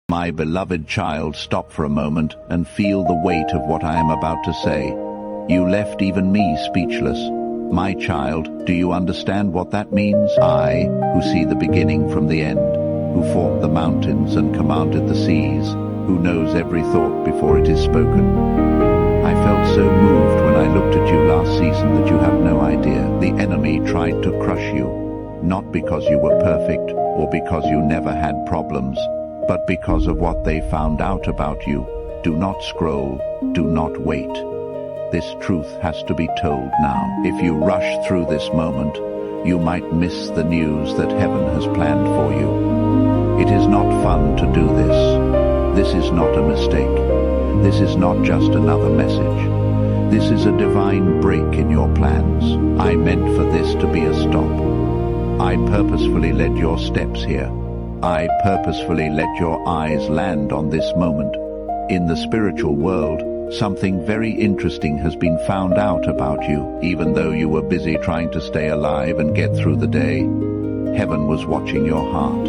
My beloved child, stop for a moment and feel the weight of what I am about to say. You left even me speechless. My child, do you understand what that means? I, who see the beginning from the end, who formed the mountains and commanded the seas, who knows every thought before it is spoken. I felt so moved when I looked at you last season that you have no idea. The enemy tried to crush you, not because you were perfect or because you never had problems, but because of what they found out about you. Do not scroll, do not wait. This truth has to be told now. If you rush through this moment, you might miss the news that heaven has planned for you. It is not fun to do this. This is not a mistake. This is not just another message. This is a divine break in your plans. I meant for this to be a stop. I purposefully led your steps here. I purposefully let your eyes land on this moment. In the spiritual world, something very interesting has been found out about you. Even though you were busy trying to stay alive and get through the day, heaven was watching your heart.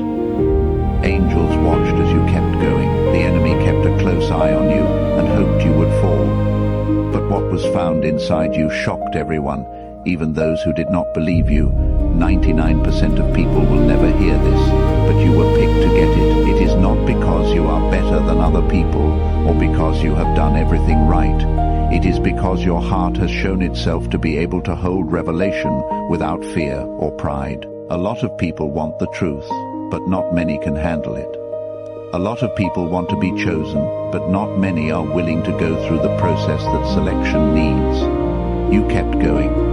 Angels watched as you kept going. The enemy kept a close eye on you and hoped you would fall. But what was found inside you shocked everyone, even those who did not believe you. 99% of people will never hear this, but you were picked to get it. It is not because you are better than other people or because you have done everything right. It is because your heart has shown itself to be able to hold revelation without fear or pride. A lot of people want the truth, but not many can handle it. A lot of people want to be chosen, but not many are willing to go through the process that selection needs. You kept going.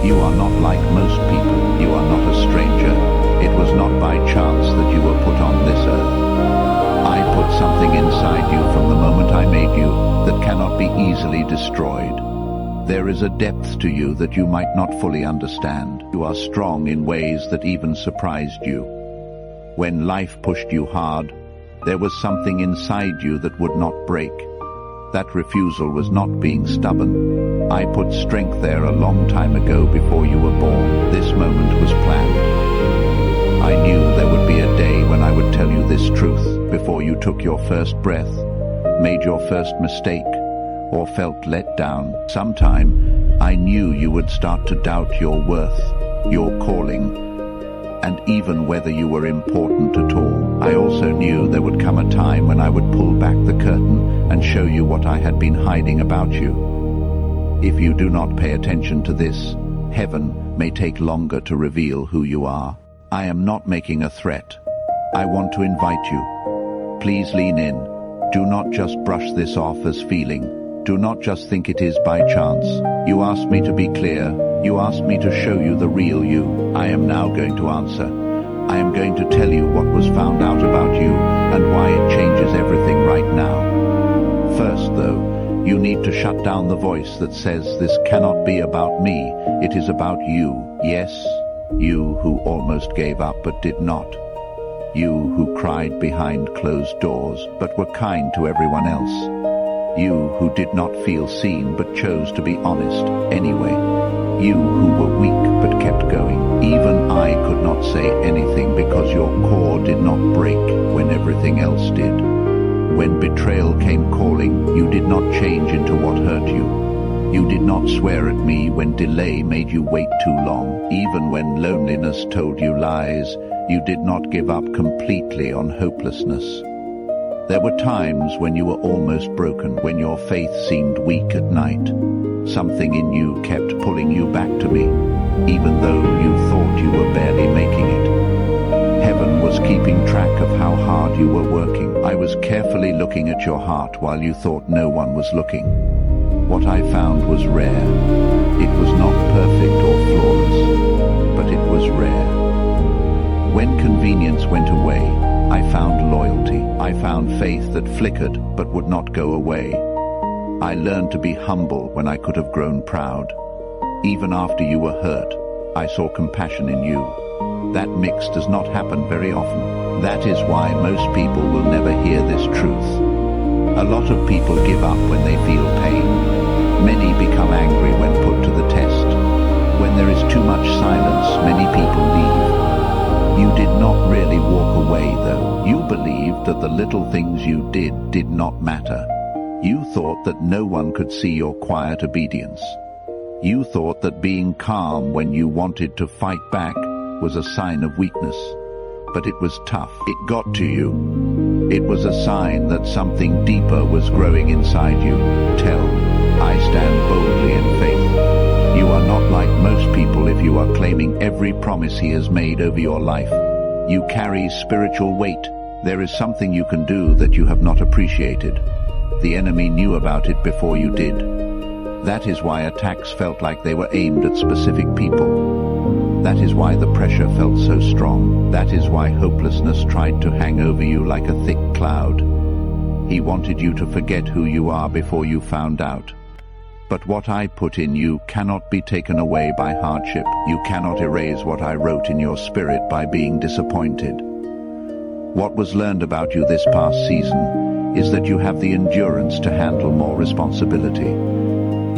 You are not like most people. You are not a stranger. It was not by chance that you were put on this earth. I put something inside you from the moment I made you that cannot be easily destroyed. There is a depth to you that you might not fully understand. You are strong in ways that even surprised you. When life pushed you hard, there was something inside you that would not break. That refusal was not being stubborn. I put strength there a long time ago before you were born. This moment was planned. I knew there would be a day when I would tell you this truth before you took your first breath, made your first mistake, or felt let down. Sometime, I knew you would start to doubt your worth, your calling, and even whether you were important at all. I also knew there would come a time when I would pull back the curtain and show you what I had been hiding about you. If you do not pay attention to this, heaven may take longer to reveal who you are. I am not making a threat. I want to invite you. Please lean in. Do not just brush this off as feeling. Do not just think it is by chance. You asked me to be clear. You asked me to show you the real you. I am now going to answer. I am going to tell you what was found out about you and why it changes everything right now. First, though, you need to shut down the voice that says this cannot be about me. It is about you. Yes, you who almost gave up but did not. You who cried behind closed doors but were kind to everyone else. You who did not feel seen but chose to be honest anyway. You who were weak but kept going. Even I could not say anything because your core did not break when everything else did. When betrayal came calling, you did not change into what hurt you. You did not swear at me when delay made you wait too long. Even when loneliness told you lies, you did not give up completely on hopelessness. There were times when you were almost broken, when your faith seemed weak at night. Something in you kept pulling you back to me, even though you thought you were barely making it. Heaven was keeping track of how hard you were working. I was carefully looking at your heart while you thought no one was looking. What I found was rare. It was not perfect or flawless, but it was rare. When convenience went away, I found loyalty. I found faith that flickered but would not go away. I learned to be humble when I could have grown proud. Even after you were hurt, I saw compassion in you. That mix does not happen very often. That is why most people will never hear this truth. A lot of people give up when they feel pain. Many become angry when put to the test. When there is too much silence, many people leave. You did not really walk away, though. You believed that the little things you did not matter. You thought that no one could see your quiet obedience. You thought that being calm when you wanted to fight back was a sign of weakness. But it was tough. It got to you. It was a sign that something deeper was growing inside you. Tell, I stand boldly in faith. You are not like most people if you are claiming every promise he has made over your life. You carry spiritual weight. There is something you can do that you have not appreciated. The enemy knew about it before you did. That is why attacks felt like they were aimed at specific people. That is why the pressure felt so strong. That is why hopelessness tried to hang over you like a thick cloud. He wanted you to forget who you are before you found out. But what I put in you cannot be taken away by hardship. You cannot erase what I wrote in your spirit by being disappointed. What was learned about you this past season is that you have the endurance to handle more responsibility.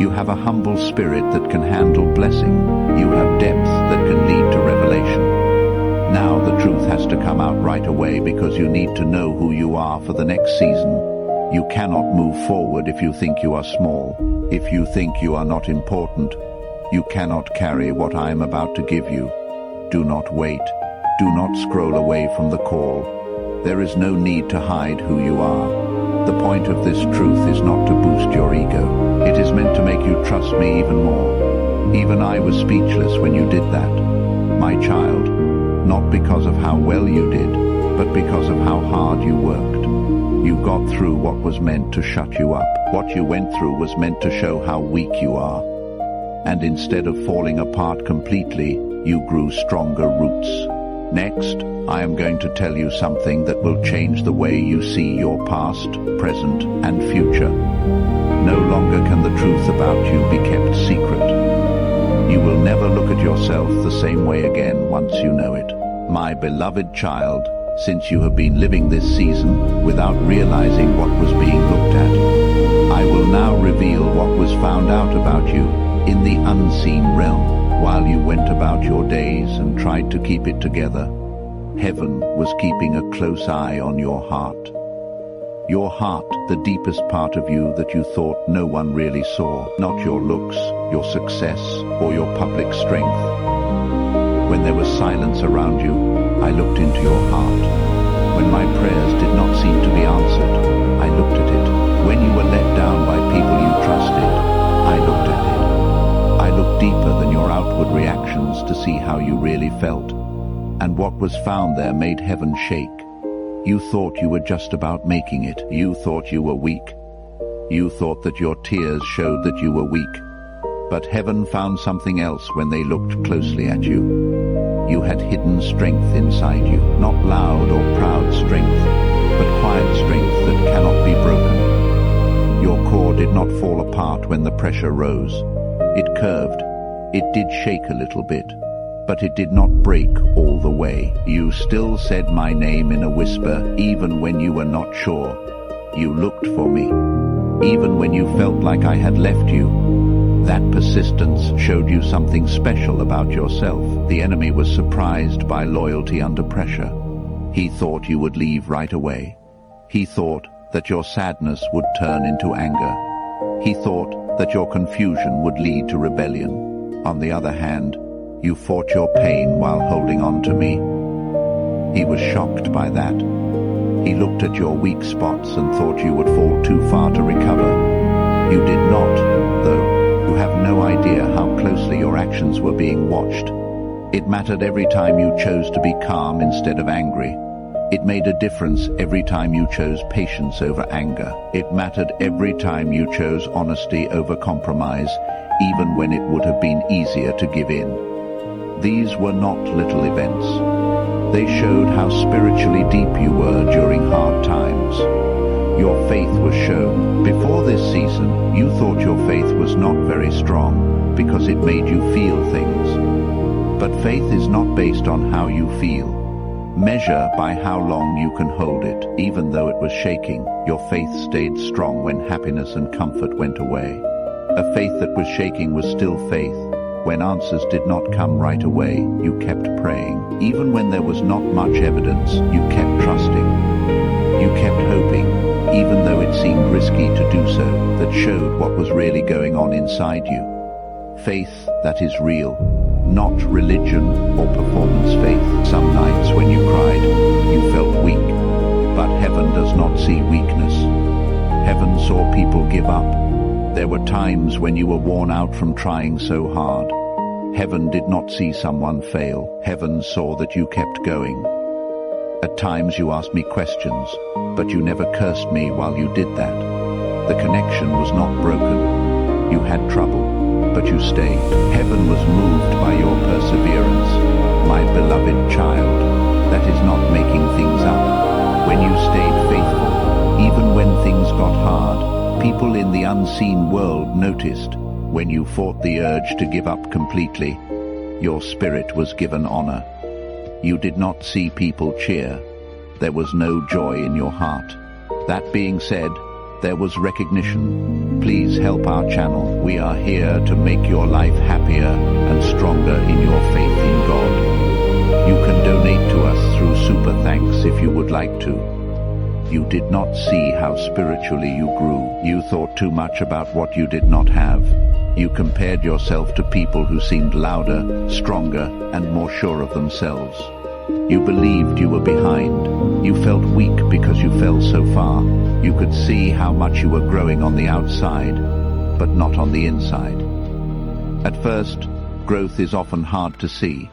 You have a humble spirit that can handle blessing. You have depth that can lead to revelation. Now the truth has to come out right away because you need to know who you are for the next season. You cannot move forward if you think you are small. If you think you are not important, you cannot carry what I am about to give you. Do not wait. Do not scroll away from the call. There is no need to hide who you are. The point of this truth is not to boost your ego. It is meant to make you trust me even more. Even I was speechless when you did that. My child, not because of how well you did, but because of how hard you worked. You got through what was meant to shut you up. What you went through was meant to show how weak you are. And instead of falling apart completely, you grew stronger roots. Next, I am going to tell you something that will change the way you see your past, present, and future. No longer can the truth about you be kept secret. You will never look at yourself the same way again once you know it. My beloved child, since you have been living this season without realizing what was being looked at, I will now reveal what was found out about you in the unseen realm. While you went about your days and tried to keep it together, heaven was keeping a close eye on your heart. Your heart, the deepest part of you that you thought no one really saw, not your looks, your success, or your public strength. When there was silence around you, I looked into your heart. When my prayers did not seem to be answered, I looked at it. When you were let down by people you trusted, I looked at it. I looked deeper than your outward reactions to see how you really felt. And what was found there made heaven shake. You thought you were just about making it. You thought you were weak. You thought that your tears showed that you were weak. But heaven found something else when they looked closely at you. You had hidden strength inside you, not loud or proud strength, but quiet strength that cannot be broken. Your core did not fall apart when the pressure rose. It curved. It did shake a little bit, but it did not break all the way. You still said my name in a whisper, even when you were not sure. You looked for me, even when you felt like I had left you. That persistence showed you something special about yourself. The enemy was surprised by loyalty under pressure. He thought you would leave right away. He thought that your sadness would turn into anger. He thought that your confusion would lead to rebellion. On the other hand, you fought your pain while holding on to me. He was shocked by that. He looked at your weak spots and thought you would fall too far to recover. You did not, though. You have no idea how closely your actions were being watched. It mattered every time you chose to be calm instead of angry. It made a difference every time you chose patience over anger. It mattered every time you chose honesty over compromise, even when it would have been easier to give in. These were not little events. They showed how spiritually deep you were during hard times. Your faith was shown. Before this season, you thought your faith was not very strong because it made you feel things. But faith is not based on how you feel. Measure by how long you can hold it. Even though it was shaking, your faith stayed strong when happiness and comfort went away. A faith that was shaking was still faith. When answers did not come right away, you kept praying. Even when there was not much evidence, you kept trusting. You kept even though it seemed risky to do so, that showed what was really going on inside you. Faith that is real, not religion or performance faith. Some nights when you cried, you felt weak, but heaven does not see weakness. Heaven saw people give up. There were times when you were worn out from trying so hard. Heaven did not see someone fail. Heaven saw that you kept going. At times you asked me questions, but you never cursed me while you did that. The connection was not broken. You had trouble, but you stayed. Heaven was moved by your perseverance, my beloved child. That is not making things up. When you stayed faithful, even when things got hard, people in the unseen world noticed. When you fought the urge to give up completely, your spirit was given honor. You did not see people cheer. There was no joy in your heart. That being said, there was recognition. Please help our channel. We are here to make your life happier and stronger in your faith in God. You can donate to us through Super Thanks if you would like to. You did not see how spiritually you grew. You thought too much about what you did not have. You compared yourself to people who seemed louder, stronger, and more sure of themselves. You believed you were behind. You felt weak because you fell so far. You could see how much you were growing on the outside, but not on the inside. At first, growth is often hard to see.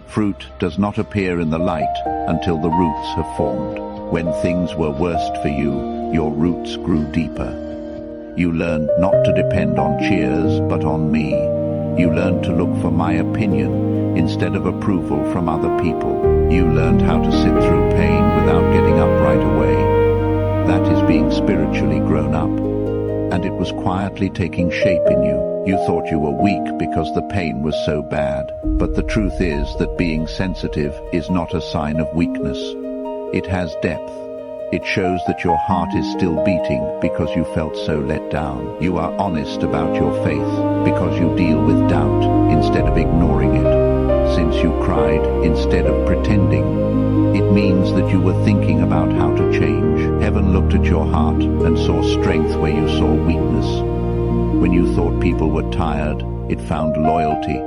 Fruit does not appear in the light until the roots have formed. When things were worst for you, your roots grew deeper. You learned not to depend on cheers, but on me. You learned to look for my opinion instead of approval from other people. You learned how to sit through pain without getting up right away. That is being spiritually grown up. And it was quietly taking shape in you. You thought you were weak because the pain was so bad. But the truth is that being sensitive is not a sign of weakness. It has depth. It shows that your heart is still beating because you felt so let down. You are honest about your faith because you deal with doubt instead of ignoring it. Since you cried instead of pretending, it means that you were thinking about how to change. Heaven looked at your heart and saw strength where you saw weakness. When you thought people were tired, it found loyalty.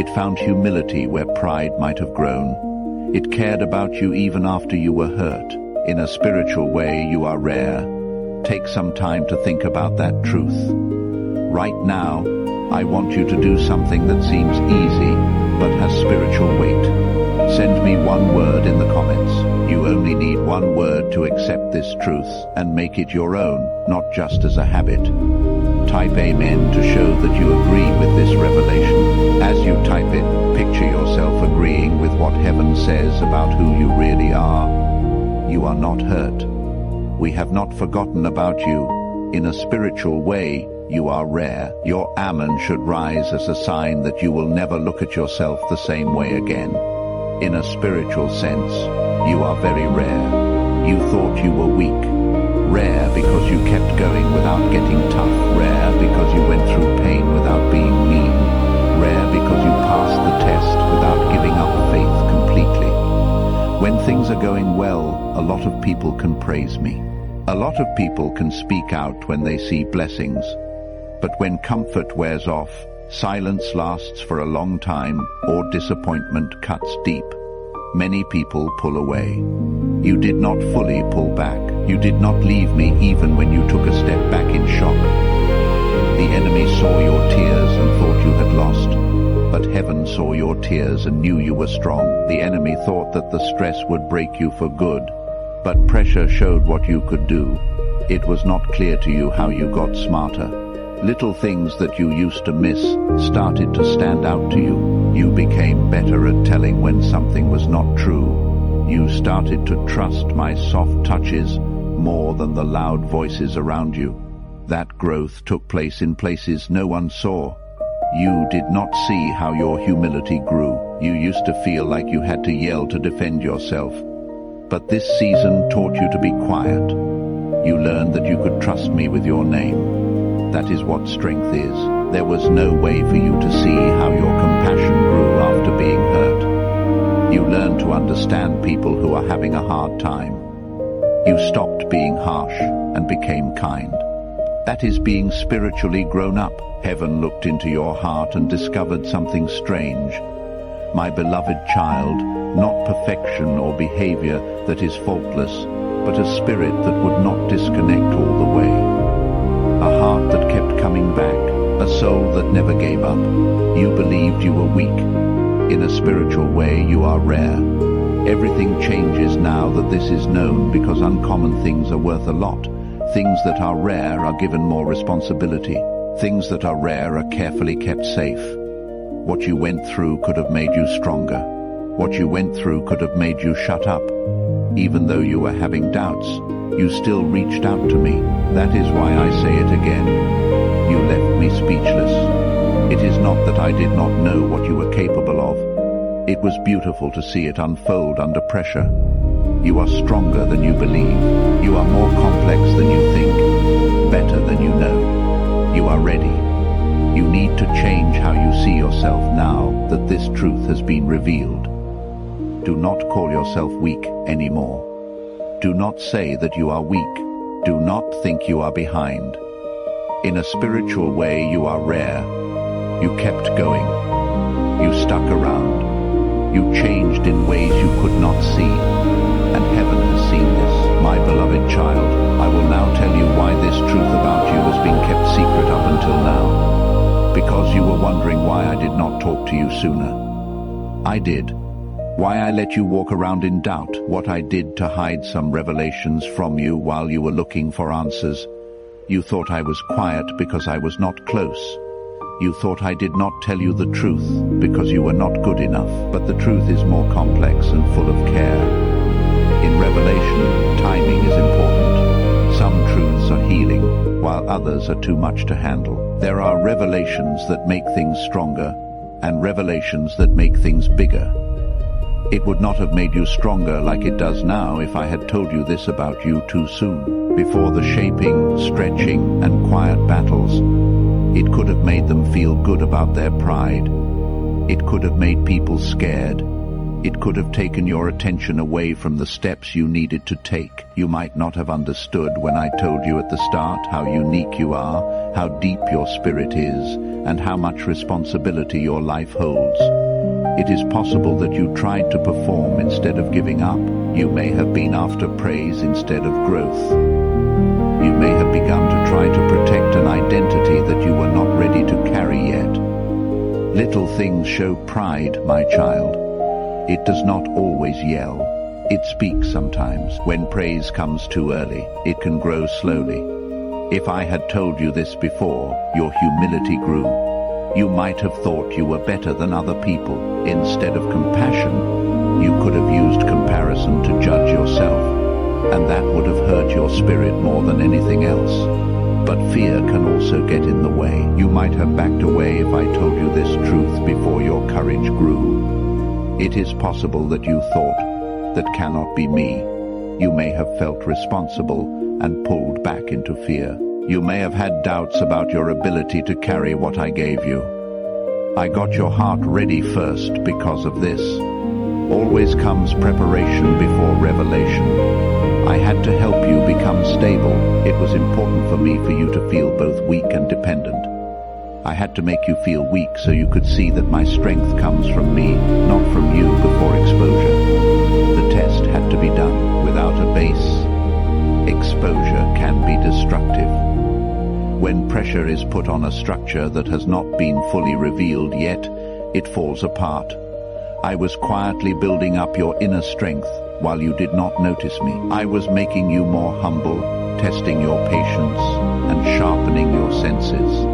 It found humility where pride might have grown. It cared about you even after you were hurt. In a spiritual way, you are rare. Take some time to think about that truth. Right now, I want you to do something that seems easy, but has spiritual weight. Send me one word in the comments. You only need one word to accept this truth and make it your own, not just as a habit. Type Amen to show that you agree with this revelation. As you type it, picture yourself agreeing with what heaven says about who you really are. You are not hurt. We have not forgotten about you. In a spiritual way, you are rare. Your Amen should rise as a sign that you will never look at yourself the same way again. In a spiritual sense, you are very rare. You thought you were weak. Rare because you kept going without getting tough. Rare because you went through pain without being mean. Rare because you passed the test without giving up faith completely. When things are going well, a lot of people can praise me. A lot of people can speak out when they see blessings. But when comfort wears off, silence lasts for a long time, or disappointment cuts deep, many people pull away. You did not fully pull back. You did not leave me even when you took a step back in shock. The enemy saw your tears and thought you had lost. But heaven saw your tears and knew you were strong. The enemy thought that the stress would break you for good. But pressure showed what you could do. It was not clear to you how you got smarter. Little things that you used to miss started to stand out to you. You became better at telling when something was not true. You started to trust my soft touches more than the loud voices around you. That growth took place in places no one saw. You did not see how your humility grew. You used to feel like you had to yell to defend yourself. But this season taught you to be quiet. You learned that you could trust me with your name. That is what strength is. There was no way for you to see how your compassion grew after being hurt. You learned to understand people who are having a hard time. You stopped being harsh and became kind. That is being spiritually grown up. Heaven looked into your heart and discovered something strange. My beloved child, not perfection or behavior that is faultless, but a spirit that would not disconnect all the way. A heart that kept coming back, a soul that never gave up. You believed you were weak. In a spiritual way, you are rare. Everything changes now that this is known, because uncommon things are worth a lot. Things that are rare are given more responsibility. Things that are rare are carefully kept safe. What you went through could have made you stronger. What you went through could have made you shut up. Even though you were having doubts, you still reached out to me. That is why I say it again. You left me speechless. It is not that I did not know what you were capable of. It was beautiful to see it unfold under pressure. You are stronger than you believe. You are more complex than you think. Better than you know. You are ready. You need to change how you see yourself now that this truth has been revealed. Do not call yourself weak anymore. Do not say that you are weak. Do not think you are behind. In a spiritual way, you are rare. You kept going. You stuck around. You changed in ways you could not see. And heaven has seen this. My beloved child, I will now tell you why this truth about you has been kept secret up until now. Because you were wondering why I did not talk to you sooner. I did. Why I let you walk around in doubt. What I did to hide some revelations from you while you were looking for answers. You thought I was quiet because I was not close. You thought I did not tell you the truth because you were not good enough. But the truth is more complex and full of care. In revelation, timing is important. Some truths are healing, while others are too much to handle. There are revelations that make things stronger, and revelations that make things bigger. It would not have made you stronger like it does now if I had told you this about you too soon. Before the shaping, stretching, and quiet battles, it could have made them feel good about their pride. It could have made people scared. It could have taken your attention away from the steps you needed to take. You might not have understood when I told you at the start how unique you are, how deep your spirit is, and how much responsibility your life holds. It is possible that you tried to perform instead of giving up. You may have been after praise instead of growth. You may have begun to try to protect an identity that you were not ready to carry yet. Little things show pride, my child. It does not always yell. It speaks sometimes. When praise comes too early, it can grow slowly. If I had told you this before, your humility grew. You might have thought you were better than other people. Instead of compassion, you could have used comparison to judge yourself, and that would have hurt your spirit more than anything else. But fear can also get in the way. You might have backed away if I told you this truth before your courage grew. It is possible that you thought, that cannot be me. You may have felt responsible and pulled back into fear. You may have had doubts about your ability to carry what I gave you. I got your heart ready first because of this. Always comes preparation before revelation. I had to help you become stable. It was important for me for you to feel both weak and dependent. I had to make you feel weak so you could see that my strength comes from me, not from you before exposure. The test had to be done without a base. Exposure can be destructive. When pressure is put on a structure that has not been fully revealed yet, it falls apart. I was quietly building up your inner strength while you did not notice me. I was making you more humble, testing your patience, and sharpening your senses.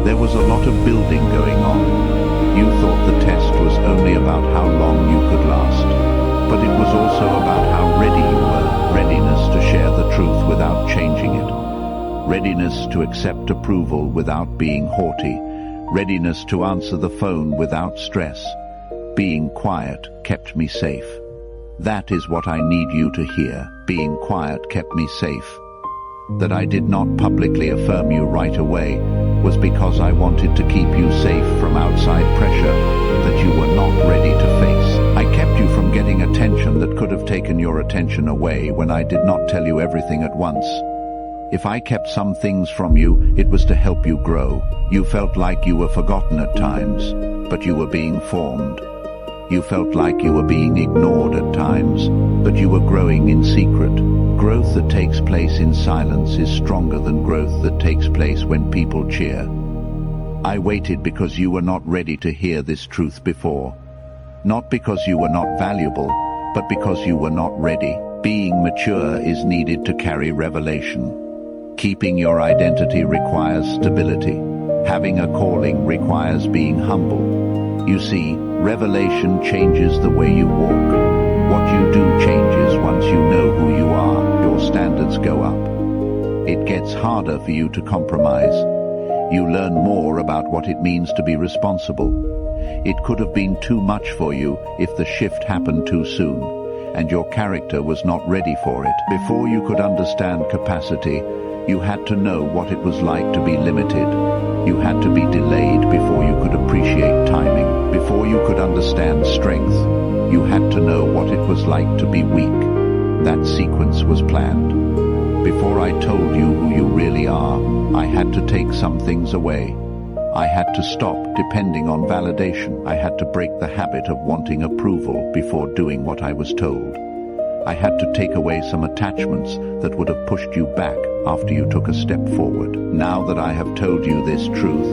There was a lot of building going on. You thought the test was only about how long you could last, but it was also about how ready you were. Readiness to share the truth without changing it. Readiness to accept approval without being haughty. Readiness to answer the phone without stress. Being quiet kept me safe. That is what I need you to hear. Being quiet kept me safe. That I did not publicly affirm you right away was because I wanted to keep you safe from outside pressure that you were not ready to face. I kept kept you from getting attention that could have taken your attention away when I did not tell you everything at once. If I kept some things from you, it was to help you grow. You felt like you were forgotten at times, but you were being formed. You felt like you were being ignored at times, but you were growing in secret. Growth that takes place in silence is stronger than growth that takes place when people cheer. I waited because you were not ready to hear this truth before. Not because you were not valuable, but because you were not ready. Being mature is needed to carry revelation. Keeping your identity requires stability. Having a calling requires being humble. You see, revelation changes the way you walk. What you do changes once you know who you are. Your standards go up. It gets harder for you to compromise. You learn more about what it means to be responsible. It could have been too much for you if the shift happened too soon, and your character was not ready for it. Before you could understand capacity, you had to know what it was like to be limited. You had to be delayed before you could appreciate timing. Before you could understand strength, you had to know what it was like to be weak. That sequence was planned. Before I told you who you really are, I had to take some things away. I had to stop depending on validation. I had to break the habit of wanting approval before doing what I was told. I had to take away some attachments that would have pushed you back after you took a step forward. Now that I have told you this truth,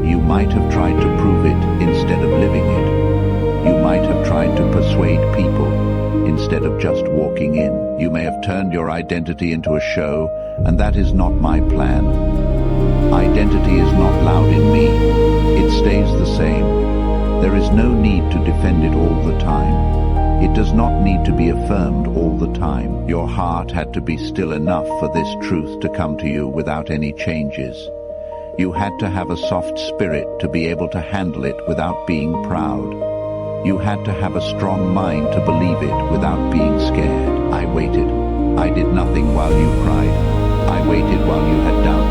you might have tried to prove it instead of living it. You might have tried to persuade people instead of just walking in. You may have turned your identity into a show, and that is not my plan. Identity is not loud in me. It stays the same. There is no need to defend it all the time. It does not need to be affirmed all the time. Your heart had to be still enough for this truth to come to you without any changes. You had to have a soft spirit to be able to handle it without being proud. You had to have a strong mind to believe it without being scared. I waited. I did nothing while you cried. I waited while you had doubts.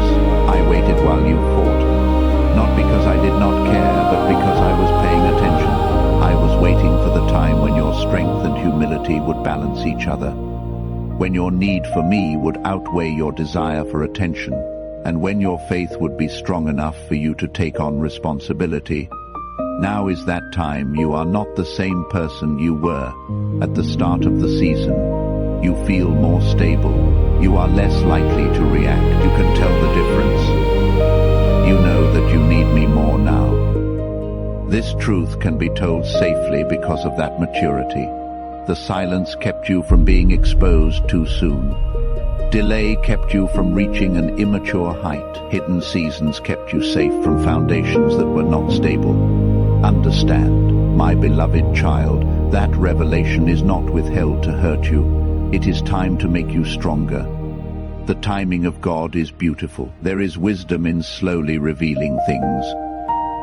I waited while you fought. Not because I did not care, but because I was paying attention. I was waiting for the time when your strength and humility would balance each other. When your need for me would outweigh your desire for attention. And when your faith would be strong enough for you to take on responsibility. Now is that time. You are not the same person you were at the start of the season. You feel more stable. You are less likely to react. You can tell the difference. You know that you need me more now. This truth can be told safely because of that maturity. The silence kept you from being exposed too soon. Delay kept you from reaching an immature height. Hidden seasons kept you safe from foundations that were not stable. Understand, my beloved child, that revelation is not withheld to hurt you. It is time to make you stronger. The timing of God is beautiful. There is wisdom in slowly revealing things.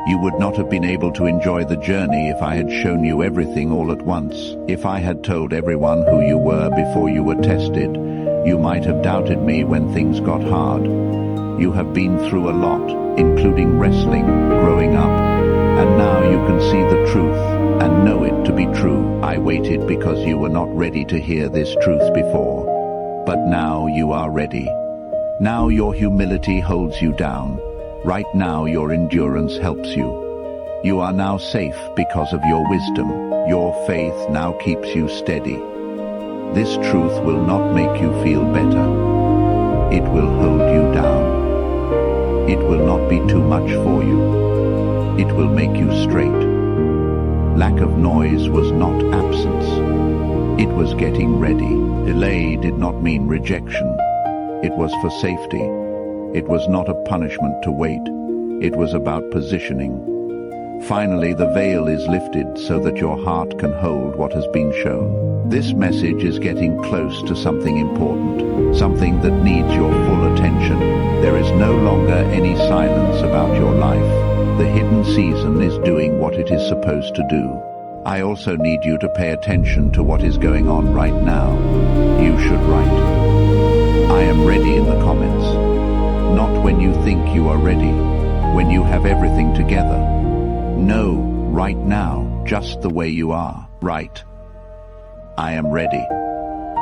You would not have been able to enjoy the journey if I had shown you everything all at once. If I had told everyone who you were before you were tested, you might have doubted me when things got hard. You have been through a lot, including wrestling, growing up, and now you can see the truth and know it to be true. I waited because you were not ready to hear this truth before. But now you are ready. Now your humility holds you down. Right now your endurance helps you. You are now safe because of your wisdom. Your faith now keeps you steady. This truth will not make you feel better. It will hold you down. It will not be too much for you. It will make you straight. Lack of noise was not absence. It was getting ready. Delay did not mean rejection. It was for safety. It was not a punishment to wait. It was about positioning. Finally, the veil is lifted so that your heart can hold what has been shown. This message is getting close to something important, something that needs your full attention. There is no longer any silence about your life. The hidden season is doing what it is supposed to do. I also need you to pay attention to what is going on right now. You should write, "I am ready" in the comments. Not when you think you are ready, when you have everything together. No, right now, just the way you are. Write, I am ready.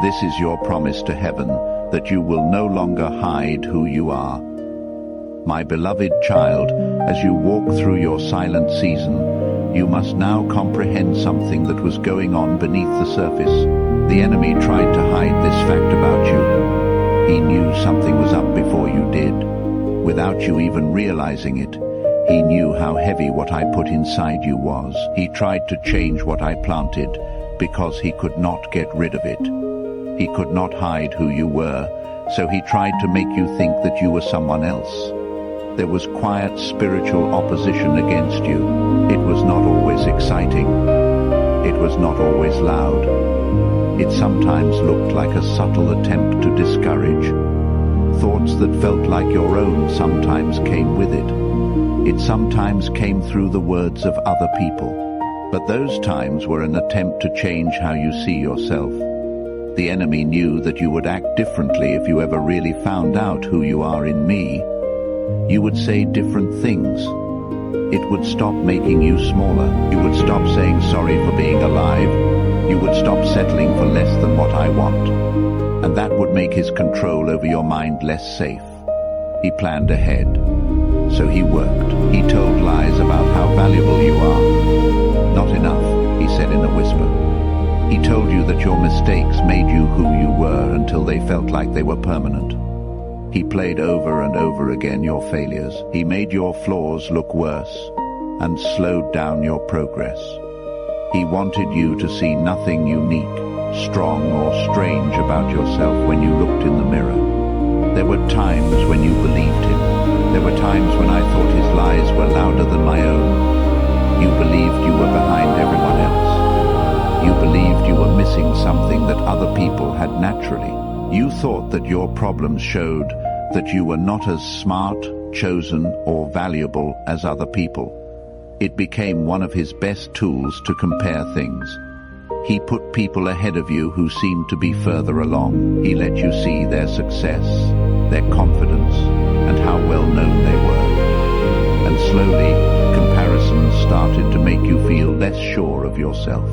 This is your promise to heaven, that you will no longer hide who you are. My beloved child, as you walk through your silent season, you must now comprehend something that was going on beneath the surface. The enemy tried to hide this fact about you. He knew something was up before you did. Without you even realizing it, he knew how heavy what I put inside you was. He tried to change what I planted because he could not get rid of it. He could not hide who you were, so he tried to make you think that you were someone else. There was quiet spiritual opposition against you. It was not always exciting. It was not always loud. It sometimes looked like a subtle attempt to discourage. Thoughts that felt like your own sometimes came with it. It sometimes came through the words of other people. But those times were an attempt to change how you see yourself. The enemy knew that you would act differently if you ever really found out who you are in me. You would say different things. It would stop making you smaller. You would stop saying sorry for being alive. You would stop settling for less than what I want. And that would make his control over your mind less safe. He planned ahead. So he worked. He told lies about how valuable you are. Not enough, he said in a whisper. He told you that your mistakes made you who you were until they felt like they were permanent. He played over and over again your failures. He made your flaws look worse and slowed down your progress. He wanted you to see nothing unique, strong or strange about yourself when you looked in the mirror. There were times when you believed him. There were times when I thought his lies were louder than my own. You believed you were behind everyone else. You believed you were missing something that other people had naturally. You thought that your problems showed that you were not as smart, chosen, or valuable as other people. It became one of his best tools to compare things. He put people ahead of you who seemed to be further along. He let you see their success, their confidence, and how well known they were. And slowly, comparisons started to make you feel less sure of yourself.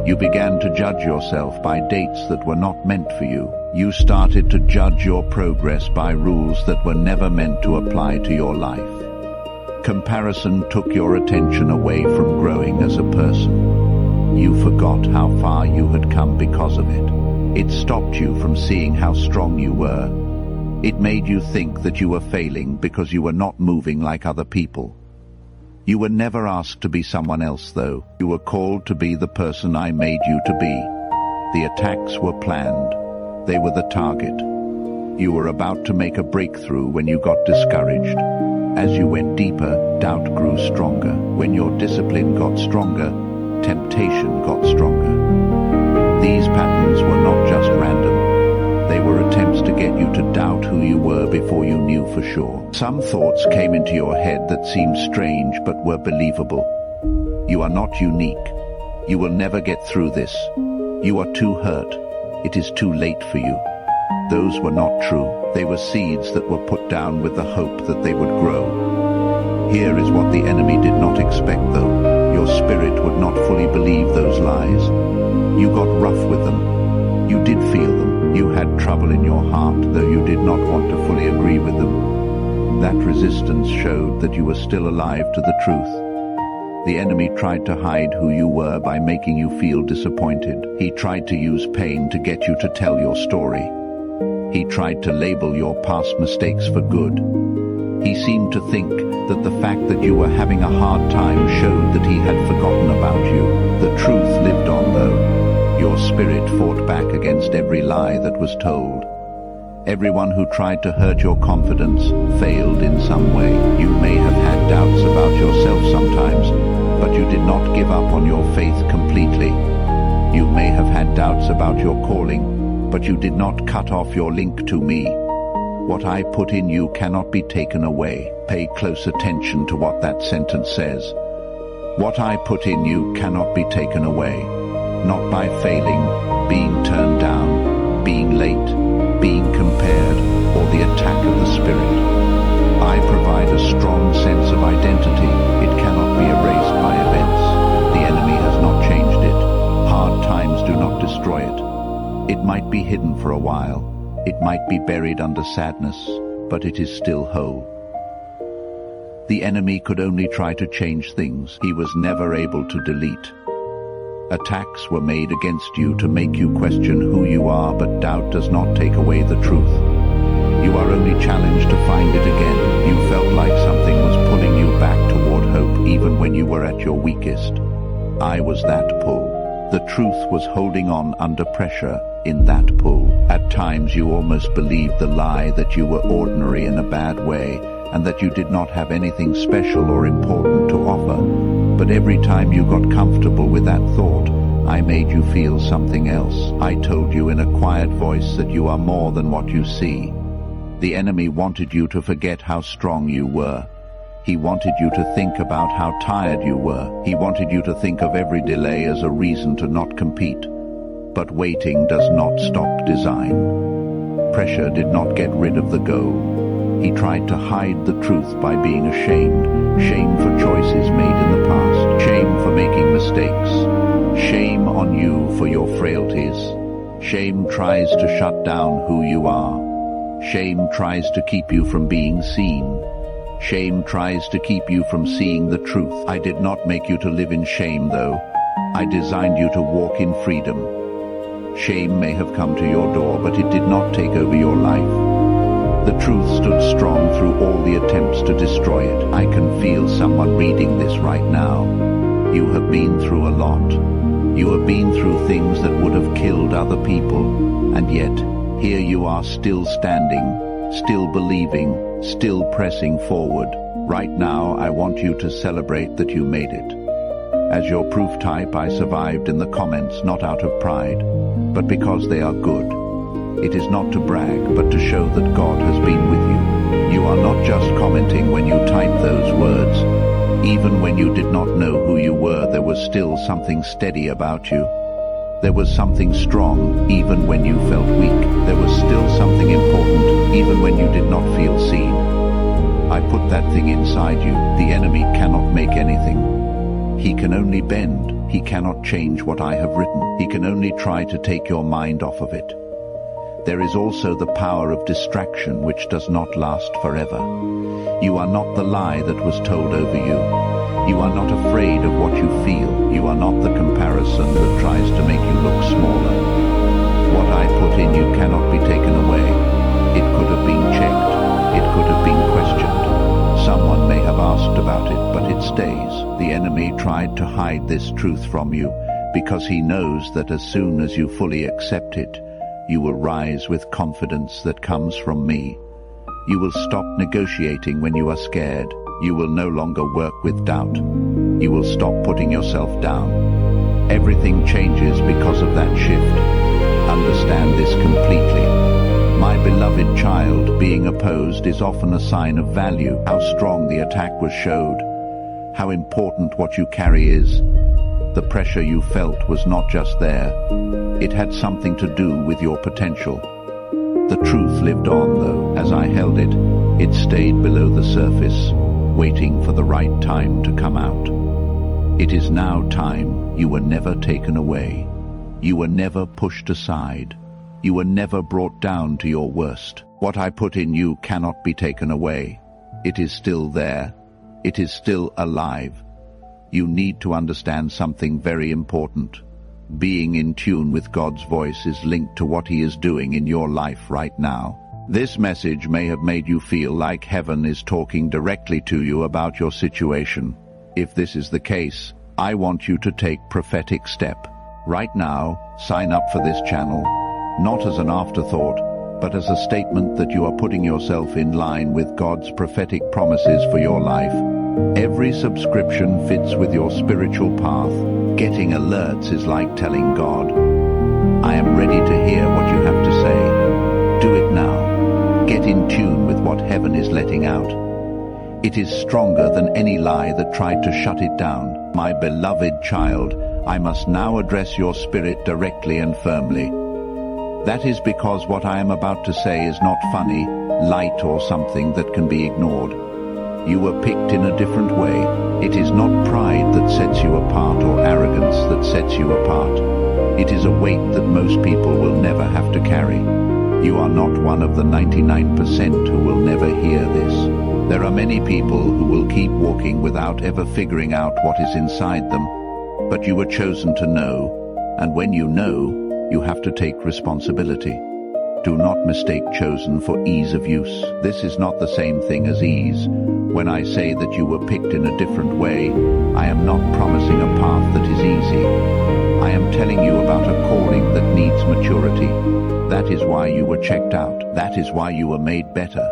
You began to judge yourself by dates that were not meant for you. You started to judge your progress by rules that were never meant to apply to your life. Comparison took your attention away from growing as a person. You forgot how far you had come because of it. It stopped you from seeing how strong you were. It made you think that you were failing because you were not moving like other people. You were never asked to be someone else, though. You were called to be the person I made you to be. The attacks were planned. They were the target. You were about to make a breakthrough when you got discouraged. As you went deeper, doubt grew stronger. When your discipline got stronger, temptation got stronger. These patterns were not just random. They were attempts to get you to doubt who you were before you knew for sure. Some thoughts came into your head that seemed strange but were believable. You are not unique. You will never get through this. You are too hurt. It is too late for you. Those were not true. They were seeds that were put down with the hope that they would grow. Here is what the enemy did not expect, though. Your spirit would not fully believe those lies. You got rough with them. You did feel them. You had trouble in your heart, though you did not want to fully agree with them. That resistance showed that you were still alive to the truth. The enemy tried to hide who you were by making you feel disappointed. He tried to use pain to get you to tell your story. He tried to label your past mistakes for good. He seemed to think that the fact that you were having a hard time showed that he had forgotten about you. The truth lived on, though. Your spirit fought back against every lie that was told. Everyone who tried to hurt your confidence failed in some way. You may have had doubts about yourself sometimes, but you did not give up on your faith completely. You may have had doubts about your calling, but you did not cut off your link to me. What I put in you cannot be taken away. Pay close attention to what that sentence says. What I put in you cannot be taken away. Not by failing, being turned down, being late, being compared, or the attack of the spirit. I provide a strong sense of identity. It cannot be erased by events. The enemy has not changed it. Hard times do not destroy destroy it. It might be hidden for a while. It might be buried under sadness, but it is still whole. The enemy could only try to change things. He was never able to delete. Attacks were made against you to make you question who you are, but doubt does not take away the truth. You are only challenged to find it again. You felt like something was pulling you back toward hope even when you were at your weakest. I was that pull. The truth was holding on under pressure in that pull. At times you almost believed the lie that you were ordinary in a bad way and that you did not have anything special or important to offer. But every time you got comfortable with that thought, I made you feel something else. I told you in a quiet voice that you are more than what you see. The enemy wanted you to forget how strong you were. He wanted you to think about how tired you were. He wanted you to think of every delay as a reason to not compete. But waiting does not stop design. Pressure did not get rid of the goal. He tried to hide the truth by being ashamed. Shame for choices made in the past. Shame for making mistakes. Shame on you for your frailties. Shame tries to shut down who you are. Shame tries to keep you from being seen. Shame tries to keep you from seeing the truth. I did not make you to live in shame, though. I designed you to walk in freedom. Shame may have come to your door, but it did not take over your life. The truth stood strong through all the attempts to destroy it. I can feel someone reading this right now. You have been through a lot. You have been through things that would have killed other people, and yet, here you are still standing, still believing, still pressing forward. Right now, I want you to celebrate that you made it. As your proof type, I survived in the comments, not out of pride, but because they are good. It is not to brag, but to show that God has been with you. You are not just commenting when you type those words. Even when you did not know who you were, there was still something steady about you. There was something strong, even when you felt weak. There was still something important, even when you did not feel seen. I put that thing inside you. The enemy cannot make anything. He can only bend. He cannot change what I have written. He can only try to take your mind off of it. There is also the power of distraction, which does not last forever. You are not the lie that was told over you. You are not afraid of what you feel. You are not the comparison that tries to make you look smaller. What I put in you cannot be taken away. It could have been checked. It could have been questioned. Someone may have asked about it, but it stays. The enemy tried to hide this truth from you because he knows that as soon as you fully accept it, you will rise with confidence that comes from me. You will stop negotiating when you are scared. You will no longer work with doubt. You will stop putting yourself down. Everything changes because of that shift. Understand this completely. My beloved child, being opposed is often a sign of value. How strong the attack was showed. How important what you carry is. The pressure you felt was not just there. It had something to do with your potential. The truth lived on, though. As I held it, it stayed below the surface, waiting for the right time to come out. It is now time. You were never taken away. You were never pushed aside. You were never brought down to your worst. What I put in you cannot be taken away. It is still there. It is still alive. You need to understand something very important. Being in tune with God's voice is linked to what He is doing in your life right now. This message may have made you feel like heaven is talking directly to you about your situation. If this is the case, I want you to take prophetic step. Right now, sign up for this channel, not as an afterthought, but as a statement that you are putting yourself in line with God's prophetic promises for your life. Every subscription fits with your spiritual path. Getting alerts is like telling God, I am ready to hear what you have to say. Do it now. Get in tune with what heaven is letting out. It is stronger than any lie that tried to shut it down. My beloved child, I must now address your spirit directly and firmly. That is because what I am about to say is not funny, light, or something that can be ignored. You were picked in a different way. It is not pride that sets you apart or arrogance that sets you apart. It is a weight that most people will never have to carry. You are not one of the 99% who will never hear this. There are many people who will keep walking without ever figuring out what is inside them. But you were chosen to know, and when you know, you have to take responsibility. Do not mistake chosen for ease of use. This is not the same thing as ease. When I say that you were picked in a different way, I am not promising a path that is easy. I am telling you about a calling that needs maturity. That is why you were checked out. That is why you were made better.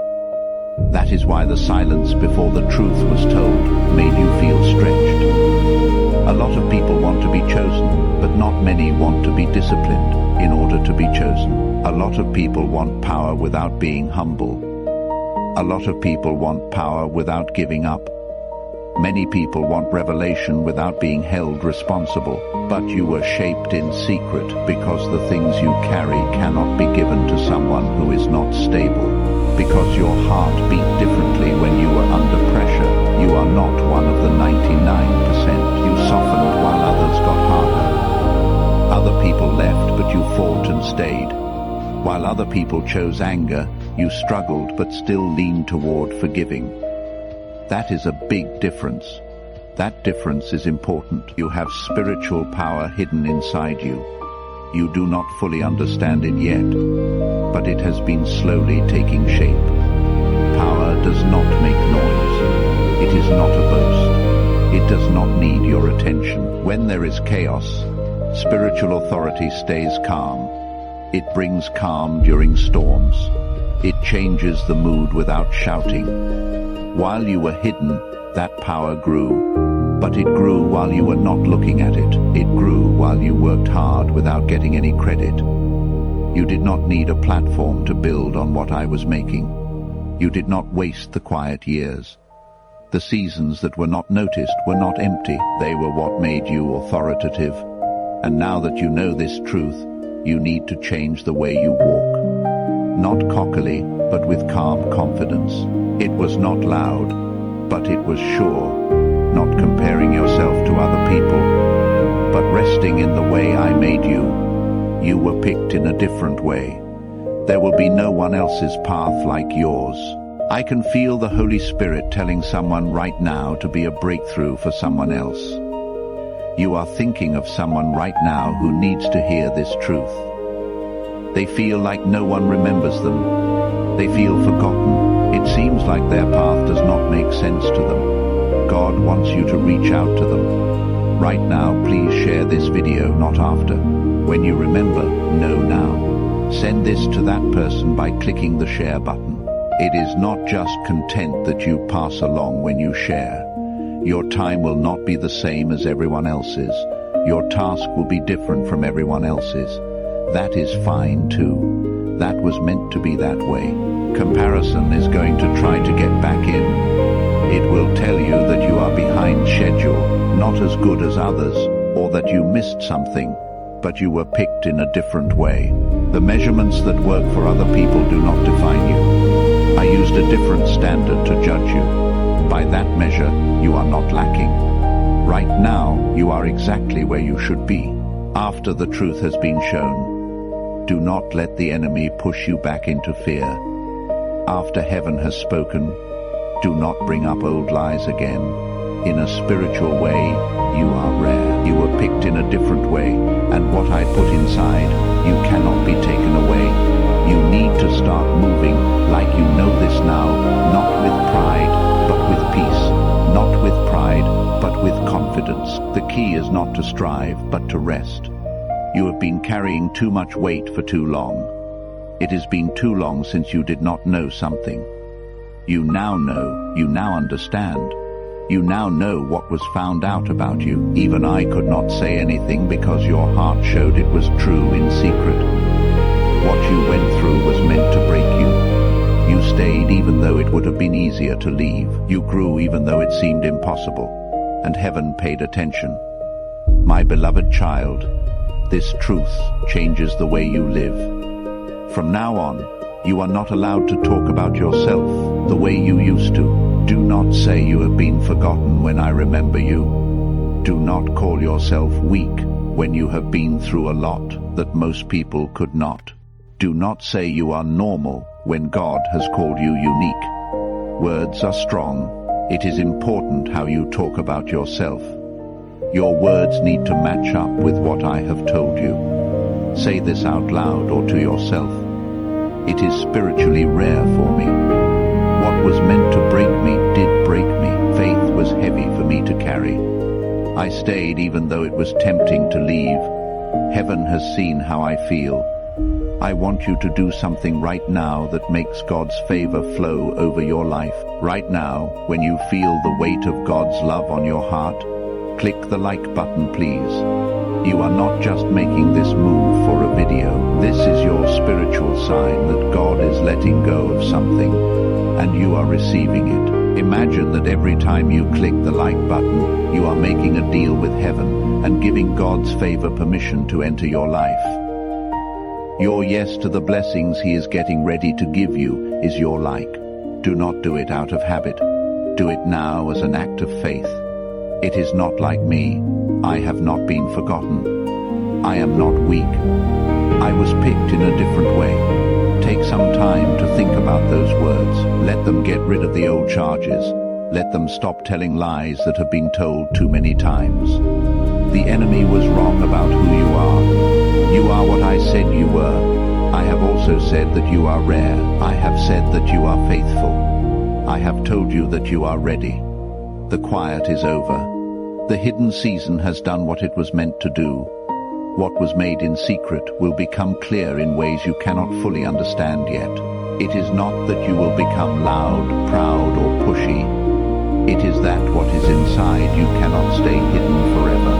That is why the silence before the truth was told made you feel stretched. A lot of people want to be chosen, but not many want to be disciplined in order to be chosen. A lot of people want power without being humble. A lot of people want power without giving up. Many people want revelation without being held responsible. But you were shaped in secret because the things you carry cannot be given to someone who is not stable. Because your heart beat differently when you were under pressure. You are not one of the 99%. You softened while others got harder. Other people left, but you fought and stayed. While other people chose anger, you struggled but still leaned toward forgiving. That is a big difference. That difference is important. You have spiritual power hidden inside you. You do not fully understand it yet, but it has been slowly taking shape. Power does not make noise. It is not a boast. It does not need your attention. When there is chaos, spiritual authority stays calm. It brings calm during storms. It changes the mood without shouting. While you were hidden, that power grew. But it grew while you were not looking at it. It grew while you worked hard without getting any credit. You did not need a platform to build on what I was making. You did not waste the quiet years. The seasons that were not noticed were not empty. They were what made you authoritative. And now that you know this truth, you need to change the way you walk. Not cockily, but with calm confidence. It was not loud, but it was sure. Not comparing yourself to other people, but resting in the way I made you. You were picked in a different way. There will be no one else's path like yours. I can feel the Holy Spirit telling someone right now to be a breakthrough for someone else. You are thinking of someone right now who needs to hear this truth. They feel like no one remembers them. They feel forgotten. It seems like their path does not make sense to them. God wants you to reach out to them. Right now, please share this video, not after. When you remember, know now. Send this to that person by clicking the share button. It is not just content that you pass along when you share. Your time will not be the same as everyone else's. Your task will be different from everyone else's. That is fine too. That was meant to be that way. Comparison is going to try to get back in. It will tell you that you are behind schedule, not as good as others, or that you missed something, but you were picked in a different way. The measurements that work for other people do not define you. I used a different standard to judge you. By that measure, you are not lacking. Right now, you are exactly where you should be. After the truth has been shown, do not let the enemy push you back into fear. After heaven has spoken, do not bring up old lies again. In a spiritual way, you are rare. You were picked in a different way, and what I put inside, you cannot be taken away. You need to start moving like you know this now, not with pride, but with peace. Not with pride, but with confidence. The key is not to strive, but to rest. You have been carrying too much weight for too long. It has been too long since you did not know something. You now know, you now understand. You now know what was found out about you. Even I could not say anything because your heart showed it was true in secret. What you went through was meant to break you. You stayed even though it would have been easier to leave. You grew even though it seemed impossible. And heaven paid attention. My beloved child, this truth changes the way you live. From now on, you are not allowed to talk about yourself the way you used to. Do not say you have been forgotten when I remember you. Do not call yourself weak when you have been through a lot that most people could not. Do not say you are normal when God has called you unique. Words are strong. It is important how you talk about yourself. Your words need to match up with what I have told you. Say this out loud or to yourself. It is spiritually rare for me. What was meant to break me did break me. Faith was heavy for me to carry. I stayed even though it was tempting to leave. Heaven has seen how I feel. I want you to do something right now that makes God's favor flow over your life. Right now, when you feel the weight of God's love on your heart, click the like button, please. You are not just making this move for a video. This is your spiritual sign that God is letting go of something, and you are receiving it. Imagine that every time you click the like button, you are making a deal with heaven and giving God's favor permission to enter your life. Your yes to the blessings He is getting ready to give you is your like. Do not do it out of habit. Do it now as an act of faith. It is not like me. I have not been forgotten. I am not weak. I was picked in a different way. Take some time to think about those words. Let them get rid of the old charges. Let them stop telling lies that have been told too many times. The enemy was wrong about who you are. You are what I said you were. I have also said that you are rare. I have said that you are faithful. I have told you that you are ready. The quiet is over. The hidden season has done what it was meant to do. What was made in secret will become clear in ways you cannot fully understand yet. It is not that you will become loud, proud, or pushy. It is that what is inside you cannot stay hidden forever.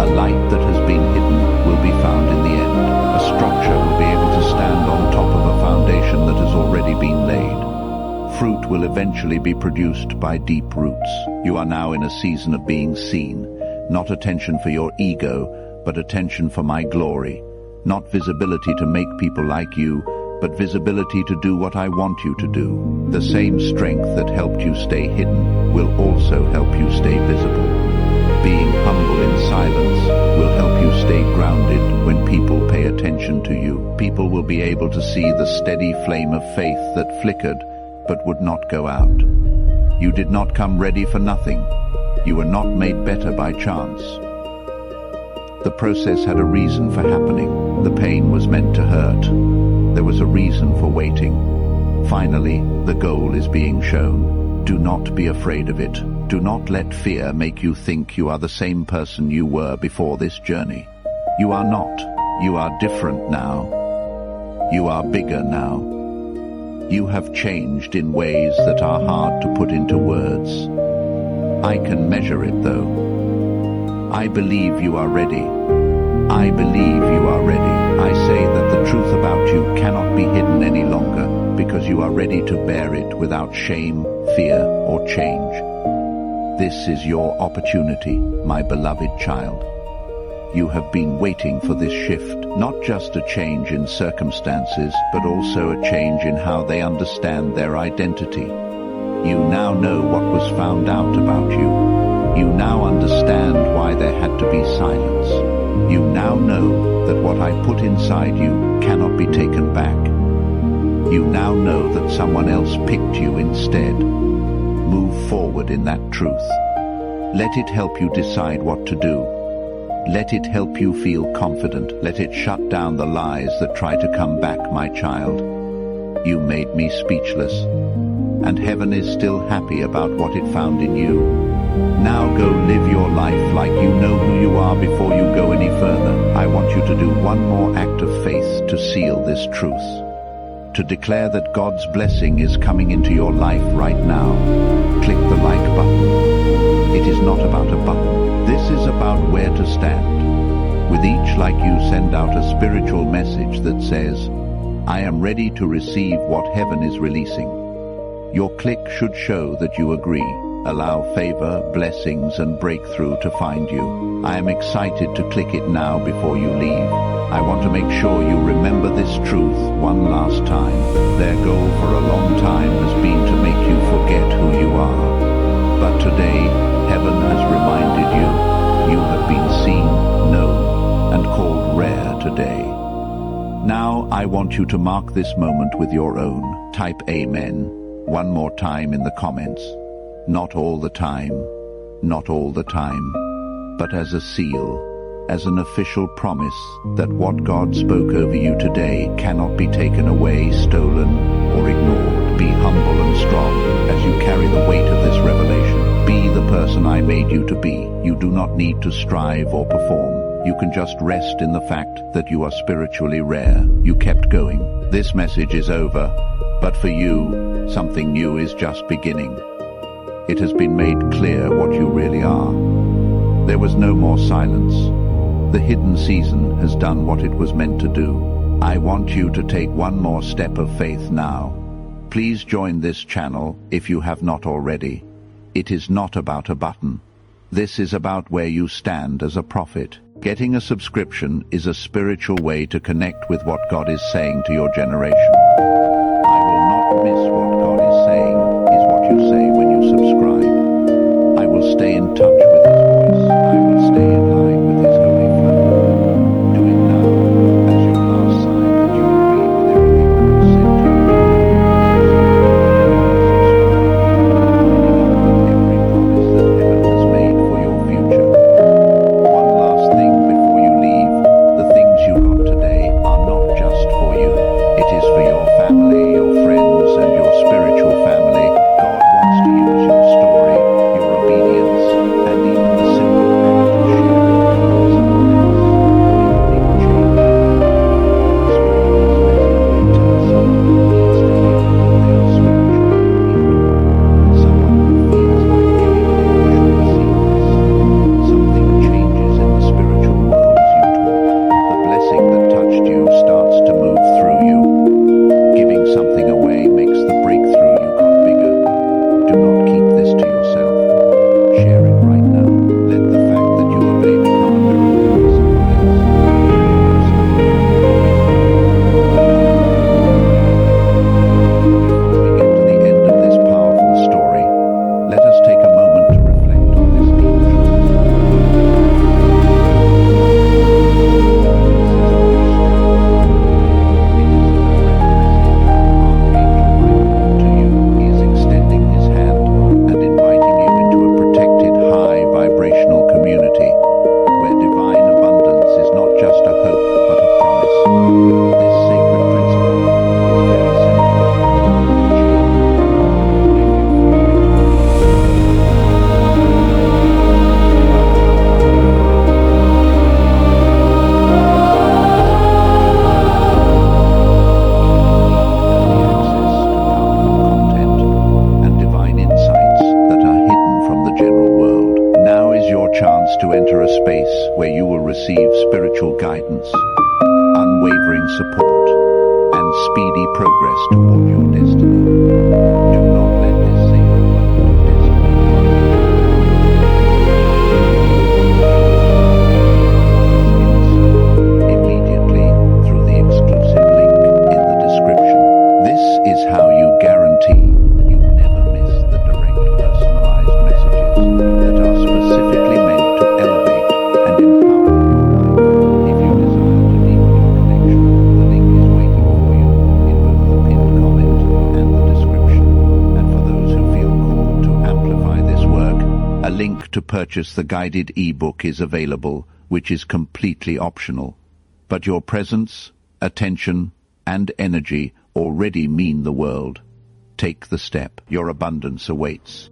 A light that has been hidden will be found in the end. A structure will be able to stand on top of a foundation that has already been laid. Fruit will eventually be produced by deep roots. You are now in a season of being seen. Not attention for your ego, but attention for my glory. Not visibility to make people like you, but visibility to do what I want you to do. The same strength that helped you stay hidden will also help you stay visible. Being humble in silence will help you stay grounded when people pay attention to you. People will be able to see the steady flame of faith that flickered but would not go out. You did not come ready for nothing. You were not made better by chance. The process had a reason for happening. The pain was meant to hurt. There was a reason for waiting. Finally, the goal is being shown. Do not be afraid of it. Do not let fear make you think you are the same person you were before this journey. You are not. You are different now. You are bigger now. You have changed in ways that are hard to put into words. I can measure it though. I believe you are ready. I believe you are ready. I say that the truth about you cannot be hidden any longer because you are ready to bear it without shame, fear, or change. This is your opportunity, my beloved child. You have been waiting for this shift, not just a change in circumstances, but also a change in how they understand their identity. You now know what was found out about you. You now understand why there had to be silence. You now know that what I put inside you cannot be taken back. You now know that someone else picked you instead. Move forward in that truth. Let it help you decide what to do. Let it help you feel confident. Let it shut down the lies that try to come back, my child. You made me speechless. And heaven is still happy about what it found in you. Now go live your life like you know who you are before you go any further. I want you to do one more act of faith to seal this truth. To declare that God's blessing is coming into your life right now. Click the like button. It is not about a button. This is about where to stand. With each like you send out a spiritual message that says, I am ready to receive what heaven is releasing. Your click should show that you agree. Allow favor, blessings, and breakthrough to find you. I am excited to click it now before you leave. I want to make sure you remember this truth one last time. Their goal for a long time has been to make you forget who you are. But today, heaven has reminded you, you have been seen, known, Now I want you to mark this moment with your own. Type Amen one more time in the comments. Not all the time, not all the time, but as a seal, as an official promise that what God spoke over you today cannot be taken away, stolen, or ignored. Be humble and strong as you carry the weight of this revelation. Be the person I made you to be. You do not need to strive or perform. You can just rest in the fact that you are spiritually rare. You kept going. This message is over, but for you, something new is just beginning. It has been made clear what you really are. There was no more silence. The hidden season has done what it was meant to do. I want you to take one more step of faith now. Please join this channel if you have not already. It is not about a button. This is about where you stand as a prophet. Getting a subscription is a spiritual way to connect with what God is saying to your generation. I will not miss what God is saying, is what you say when you subscribe. I will stay in touch with His voice. I will stay in line with His holy flow. Do it now as your last sign that you agree with everything that was said to you. Every promise that heaven has made for your future. One last thing before you leave. The things you got today are not just for you. It is for your family, your friends, and your spiritual family. God wants to use your story, your obedience, and even the simple act of sharing to help someone else. Make a big change. Spread this message. Tell someone who needs to hear it that they are spiritually weak. Someone who feels like giving up should receive this. Something changes in the spiritual world as you talk. The blessing that touched you starts to move through you. Giving something away makes the breakthrough you got bigger. Do not keep this to yourself. Share it right now. Let the fact that you obey become a miracle for someone else. Before we get to the end of this powerful story, let us take a moment to reflect on this deep truth. To you, he is extending his hand and inviting you into a protected, high vibrational community where divine abundance is not just a hope but a promise. This sacred principle is very to enter a space where you will receive spiritual guidance, unwavering support, and speedy progress toward your destiny. Do not let this sacred moment of destiny immediately through the exclusive link in the description. This is how you guarantee you never miss the direct personalized messages that are specifically meant to elevate and empower your life. If you desire to deepen your connection, the link is waiting for you in both the pinned comment and the description. And for those who feel called to amplify this work, a link to purchase the guided ebook is available, which is completely optional. But your presence, attention, and energy already mean the world. Take the step. Your abundance awaits.